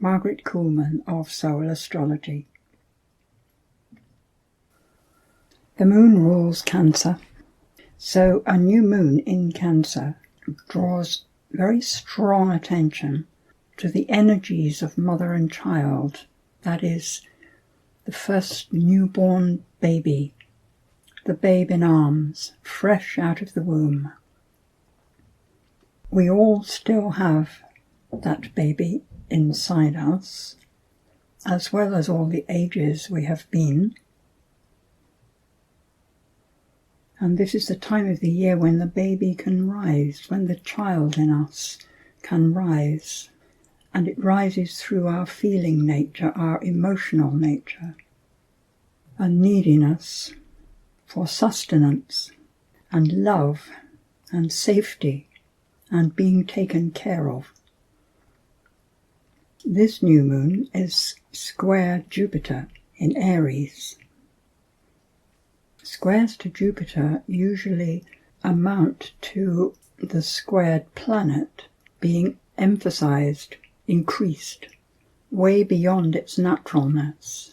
Margaret Kuhlman of Soul Astrology. The moon rules Cancer, so a new moon in Cancer draws very strong attention to the energies of mother and child, that is, the first newborn baby, the babe in arms, fresh out of the womb. We all still have that baby inside us, as well as all the ages we have been. And this is the time of the year when the baby can rise, when the child in us can rise. And it rises through our feeling nature, our emotional nature, a neediness for sustenance and love and safety and being taken care of. This new moon is square Jupiter in Aries. Squares to Jupiter usually amount to the squared planet being emphasized, increased, way beyond its naturalness.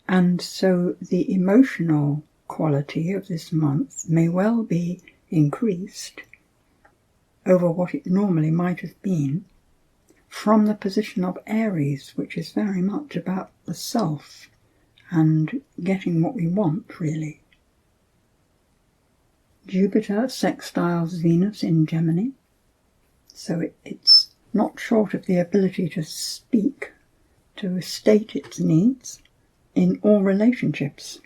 And so the emotional quality of this month may well be increased over what it normally might have been from the position of Aries, which is very much about the self and getting what we want, really. Jupiter sextiles Venus in Gemini, so it's not short of the ability to speak, to state its needs in all relationships.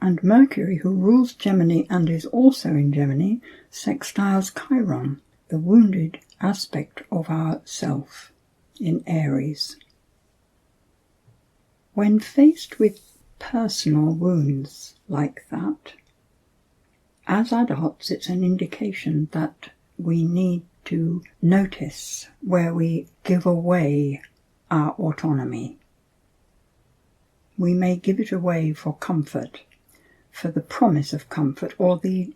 And Mercury, who rules Gemini and is also in Gemini, sextiles Chiron, the wounded aspect of our self, in Aries. When faced with personal wounds like that, as adults it's an indication that we need to notice where we give away our autonomy. We may give it away for comfort, for the promise of comfort or the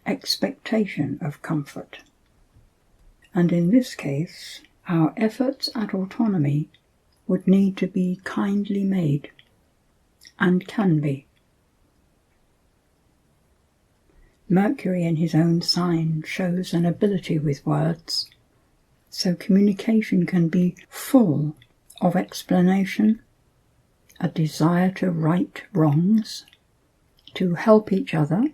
expectation of comfort. And in this case, our efforts at autonomy would need to be kindly made, and can be. Mercury in his own sign shows an ability with words, so communication can be full of explanation, a desire to right wrongs, to help each other,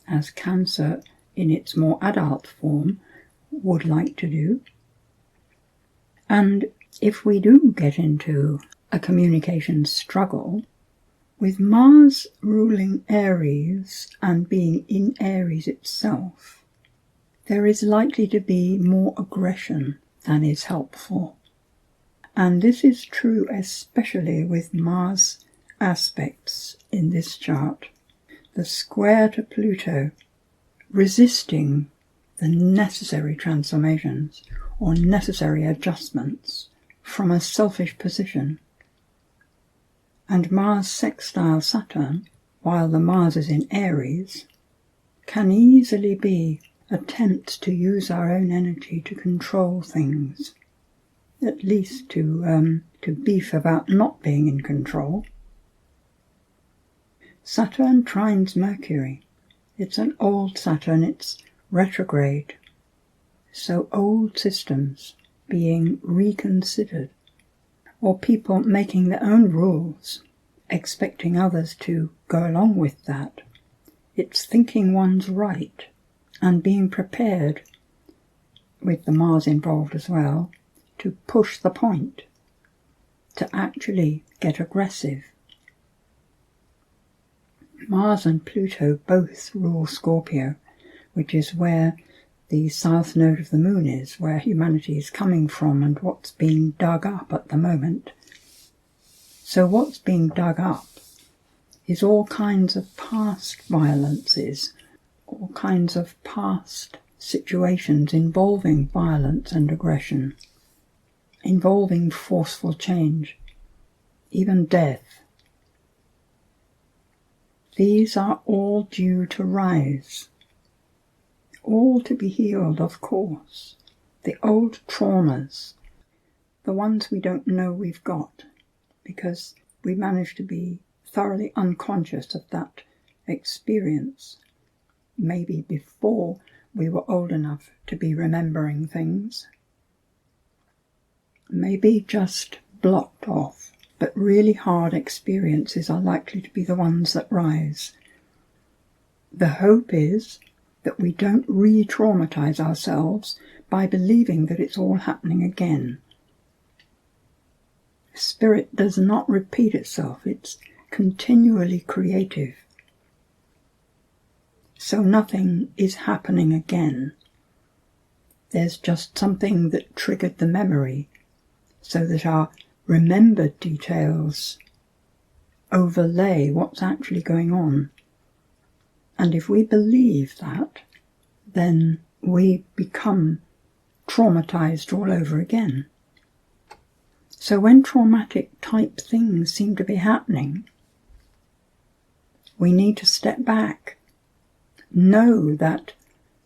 as Cancer in its more adult form would like to do. And if we do get into a communication struggle, with Mars ruling Aries and being in Aries itself, there is likely to be more aggression than is helpful. And this is true especially with Mars aspects in this chart. The square to Pluto, resisting the necessary transformations or necessary adjustments from a selfish position. And Mars sextile Saturn, while the Mars is in Aries, can easily be attempts to use our own energy to control things, at least to beef about not being in control. Saturn trines Mercury. It's an old Saturn, it's retrograde. So old systems being reconsidered, or people making their own rules, expecting others to go along with that. It's thinking one's right and being prepared, with the Mars involved as well, to push the point, to actually get aggressive. Mars and Pluto both rule Scorpio, which is where the south node of the moon is, where humanity is coming from and what's being dug up at the moment. So what's being dug up is all kinds of past violences, all kinds of past situations involving violence and aggression, involving forceful change, even death. These are all due to rise, all to be healed, of course, the old traumas, the ones we don't know we've got, because we managed to be thoroughly unconscious of that experience, maybe before we were old enough to be remembering things. Maybe just blocked off, but really hard experiences are likely to be the ones that rise. The hope is that we don't re-traumatize ourselves by believing that it's all happening again. Spirit does not repeat itself, it's continually creative. So nothing is happening again. There's just something that triggered the memory, so that our remembered details overlay what's actually going on. And if we believe that, then we become traumatized all over again. So when traumatic type things seem to be happening, we need to step back, know that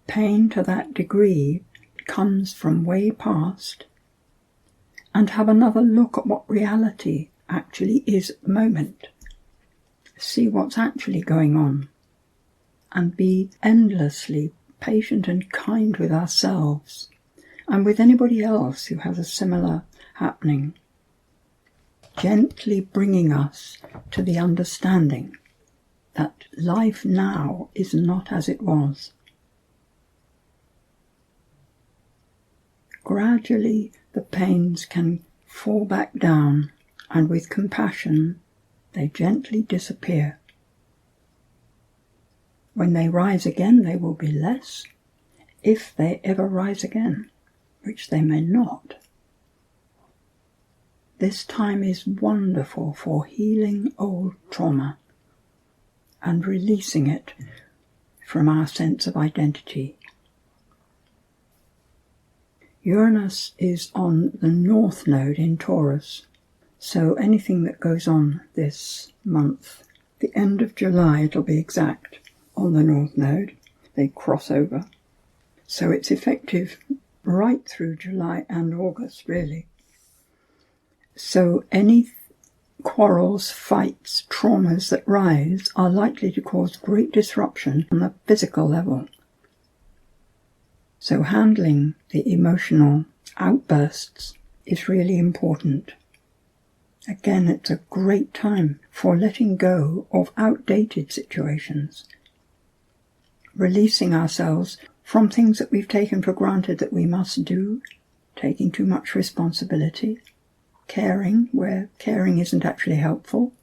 pain to that degree comes from way past, and have another look at what reality actually is at the moment. See what's actually going on, and be endlessly patient and kind with ourselves and with anybody else who has a similar happening, gently bringing us to the understanding that life now is not as it was. Gradually the pains can fall back down, and with compassion they gently disappear. When they rise again, they will be less, if they ever rise again, which they may not. This time is wonderful for healing old trauma and releasing it from our sense of identity. Uranus is on the North Node in Taurus, so anything that goes on this month, the end of July it'll be exact, on the North Node, they cross over. So it's effective right through July and August, really. So any quarrels, fights, traumas that rise are likely to cause great disruption on the physical level. So handling the emotional outbursts is really important. Again, it's a great time for letting go of outdated situations, releasing ourselves from things that we've taken for granted that we must do, taking too much responsibility, caring where caring isn't actually helpful,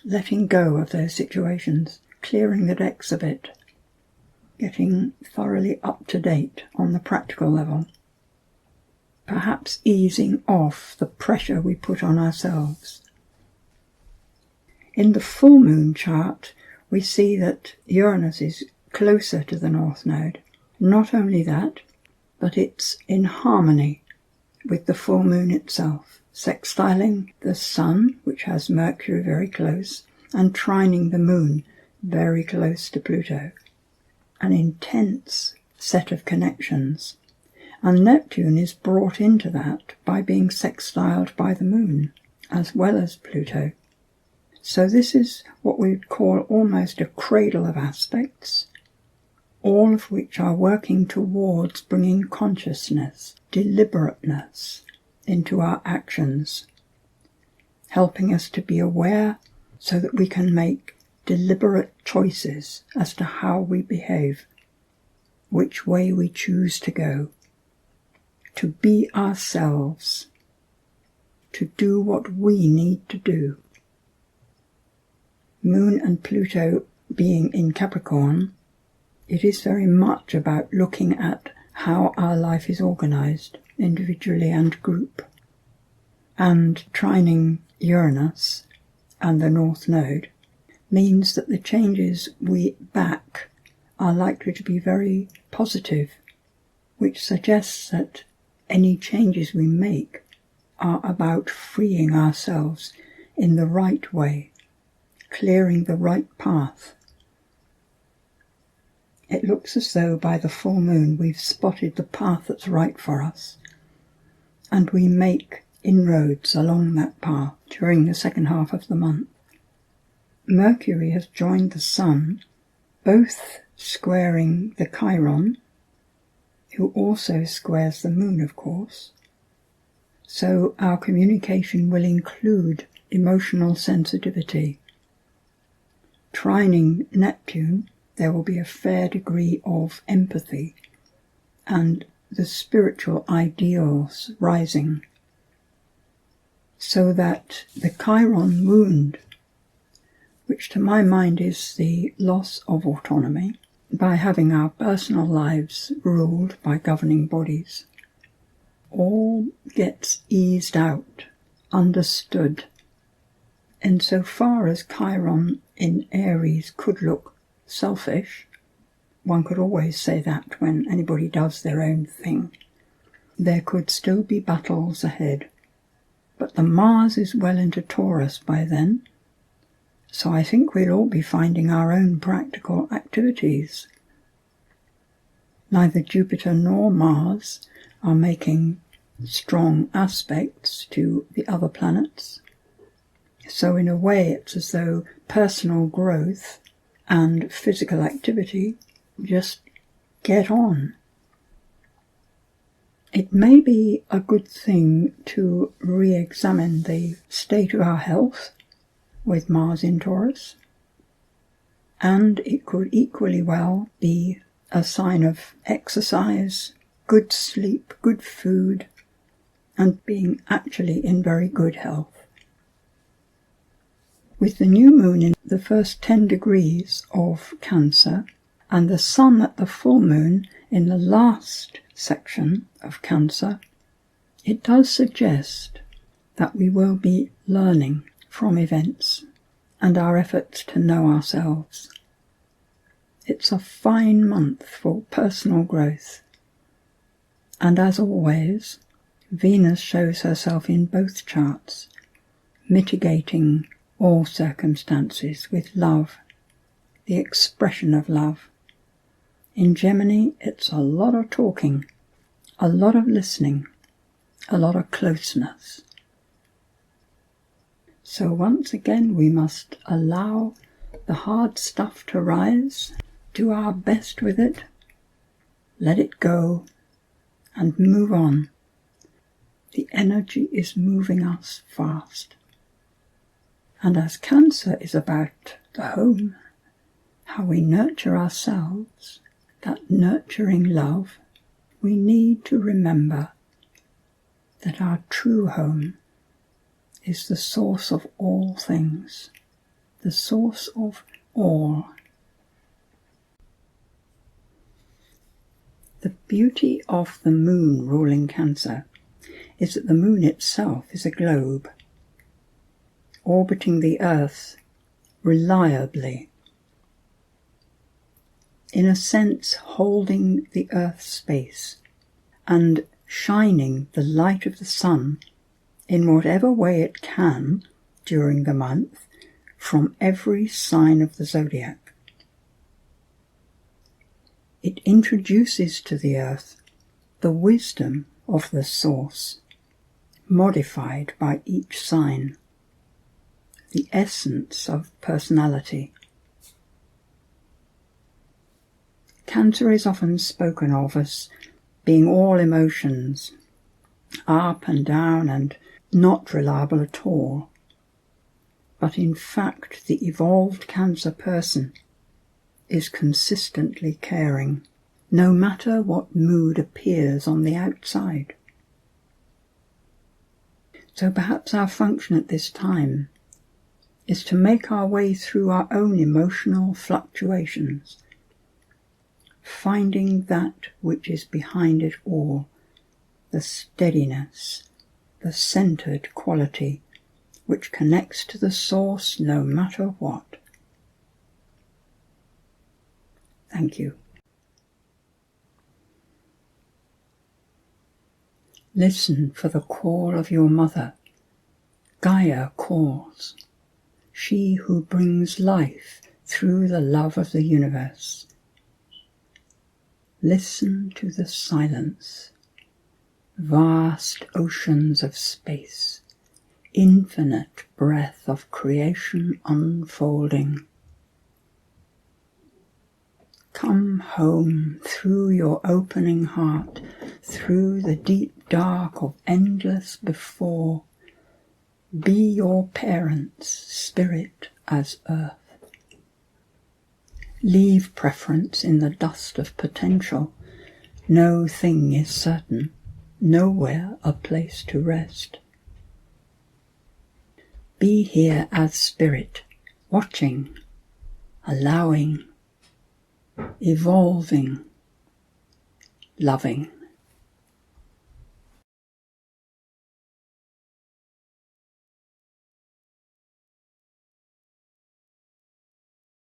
letting go of those situations, clearing the decks a bit, getting thoroughly up to date on the practical level, perhaps easing off the pressure we put on ourselves. In the full moon chart, we see that Uranus is closer to the North Node. Not only that, but it's in harmony with the full moon itself, sextiling the Sun, which has Mercury very close, and trining the moon very close to Pluto. An intense set of connections. And Neptune is brought into that by being sextiled by the moon, as well as Pluto. So this is what we would call almost a cradle of aspects, all of which are working towards bringing consciousness, deliberateness into our actions, helping us to be aware so that we can make deliberate choices as to how we behave, which way we choose to go, to be ourselves, to do what we need to do. Moon and Pluto being in Capricorn, it is very much about looking at how our life is organized, individually and group. And trining Uranus and the North Node means that the changes we back are likely to be very positive, which suggests that any changes we make are about freeing ourselves in the right way, clearing the right path. It looks as though by the full moon we've spotted the path that's right for us, and we make inroads along that path during the second half of the month. Mercury has joined the Sun, both squaring the Chiron, who also squares the moon, of course. So our communication will include emotional sensitivity. Trining Neptune, there will be a fair degree of empathy and the spiritual ideals rising, so that the Chiron wound, which to my mind is the loss of autonomy by having our personal lives ruled by governing bodies, all gets eased out, understood. Insofar as Chiron in Aries could look selfish, one could always say that when anybody does their own thing, there could still be battles ahead. But the Mars is well into Taurus by then, so I think we'll all be finding our own practical activities. Neither Jupiter nor Mars are making strong aspects to the other planets. So in a way it's as though personal growth and physical activity just get on. It may be a good thing to re-examine the state of our health with Mars in Taurus, and it could equally well be a sign of exercise, good sleep, good food, and being actually in very good health. With the new moon in the first 10 degrees of Cancer and the Sun at the full moon in the last section of Cancer, it does suggest that we will be learning from events and our efforts to know ourselves. It's a fine month for personal growth. And as always, Venus shows herself in both charts, mitigating all circumstances with love, the expression of love. In Gemini, it's a lot of talking, a lot of listening, a lot of closeness. So once again, we must allow the hard stuff to rise, do our best with it, let it go, and move on. The energy is moving us fast. And as Cancer is about the home, how we nurture ourselves, that nurturing love, we need to remember that our true home is the source of all things, the source of all. The beauty of the moon ruling Cancer is that the moon itself is a globe, orbiting the Earth reliably, in a sense holding the Earth's space and shining the light of the sun in whatever way it can during the month from every sign of the zodiac. It introduces to the Earth the wisdom of the source, modified by each sign, the essence of personality. Cancer is often spoken of as being all emotions, up and down and not reliable at all. But in fact, the evolved Cancer person is consistently caring, no matter what mood appears on the outside. So perhaps our function at this time is to make our way through our own emotional fluctuations, finding that which is behind it all, the steadiness, the centered quality which connects to the source no matter what. Thank you. Listen for the call of your mother. Gaia calls, she who brings life through the love of the universe. Listen to the silence, vast oceans of space, infinite breath of creation unfolding. Come home through your opening heart, through the deep dark of endless before. Be your parents, spirit as earth. Leave preference in the dust of potential. No thing is certain, nowhere a place to rest. Be here as spirit, watching, allowing, evolving, loving.